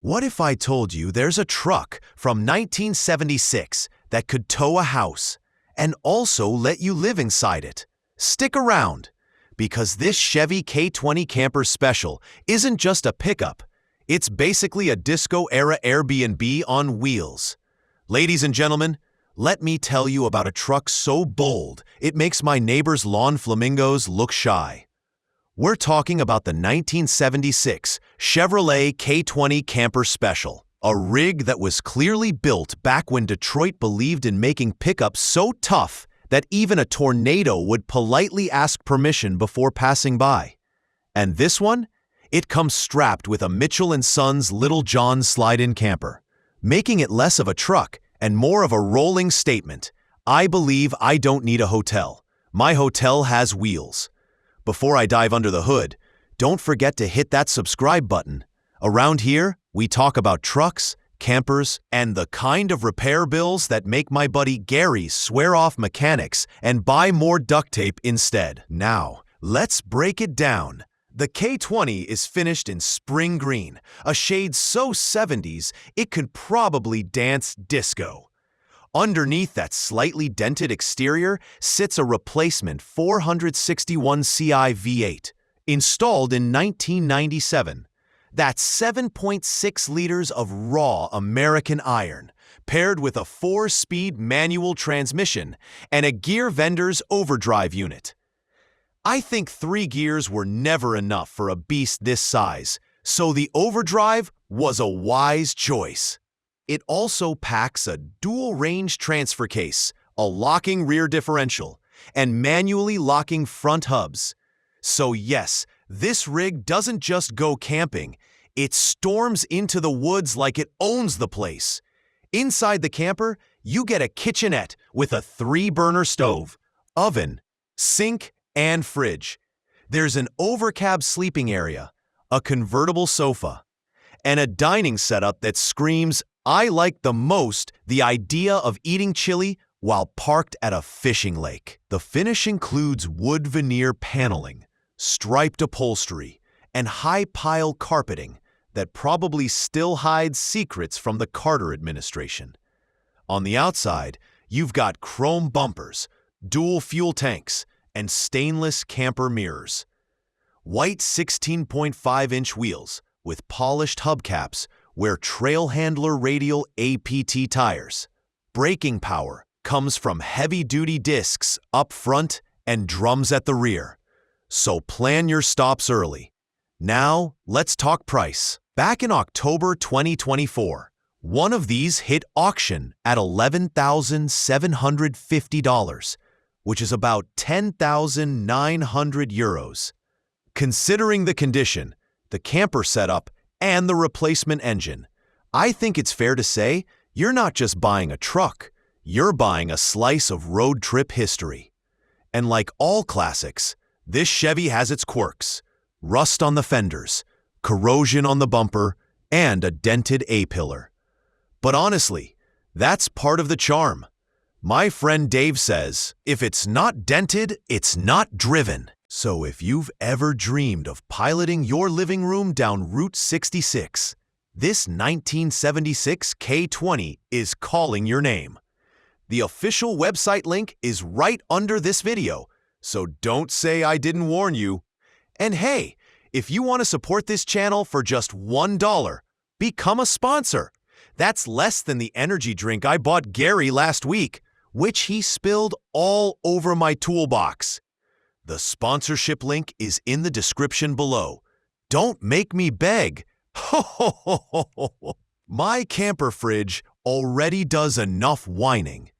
What if I told you there's a truck from 1976 that could tow a house and also let you live inside it? Stick around, because this Chevy K20 Camper Special isn't just a pickup. It's basically a disco-era Airbnb on wheels. Ladies and gentlemen, let me tell you about a truck so bold it makes my neighbor's lawn flamingos look shy. We're talking about the 1976 Chevrolet K20 Camper Special, a rig that was clearly built back when Detroit believed in making pickups so tough that even a tornado would politely ask permission before passing by. And this one? It comes strapped with a Mitchell & Sons Little John slide-in camper, making it less of a truck and more of a rolling statement. I believe I don't need a hotel. My hotel has wheels. Before I dive under the hood, don't forget to hit that subscribe button. Around here, we talk about trucks, campers, and the kind of repair bills that make my buddy Gary swear off mechanics and buy more duct tape instead. Now, let's break it down. The K20 is finished in spring green, a shade so 70s it could probably dance disco. Underneath that slightly dented exterior sits a replacement 461 Ci V8, installed in 1997. That's 7.6 liters of raw American iron, paired with a 4-speed manual transmission and a gear vendor's overdrive unit. I think 3 gears were never enough for a beast this size, so the overdrive was a wise choice. It also packs a dual-range transfer case, a locking rear differential, and manually locking front hubs. So yes, this rig doesn't just go camping, it storms into the woods like it owns the place. Inside the camper, you get a kitchenette with a 3-burner stove, oven, sink, and fridge. There's an overcab sleeping area, a convertible sofa, and a dining setup that screams, I like the most the idea of eating chili while parked at a fishing lake. The finish includes wood veneer paneling, striped upholstery, and high-pile carpeting that probably still hides secrets from the Carter administration. On the outside, you've got chrome bumpers, dual fuel tanks, and stainless camper mirrors. White 16.5-inch wheels with polished hubcaps wear trail handler radial APT tires. Braking power comes from heavy-duty discs up front and drums at the rear. So plan your stops early. Now, let's talk price. Back in October 2024, one of these hit auction at $11,750, which is about 10,900 euros. Considering the condition, the camper setup, and the replacement engine, I think it's fair to say you're not just buying a truck, you're buying a slice of road trip history. And like all classics, this Chevy has its quirks: rust on the fenders, corrosion on the bumper, and a dented A-pillar. But honestly, that's part of the charm. My friend Dave says, if it's not dented, it's not driven. So if you've ever dreamed of piloting your living room down Route 66, this 1976 K20 is calling your name. The official website link is right under this video, so don't say I didn't warn you. And hey, if you want to support this channel for just $1, become a sponsor. That's less than the energy drink I bought Gary last week, which he spilled all over my toolbox. The sponsorship link is in the description below. Don't make me beg. My camper fridge already does enough whining.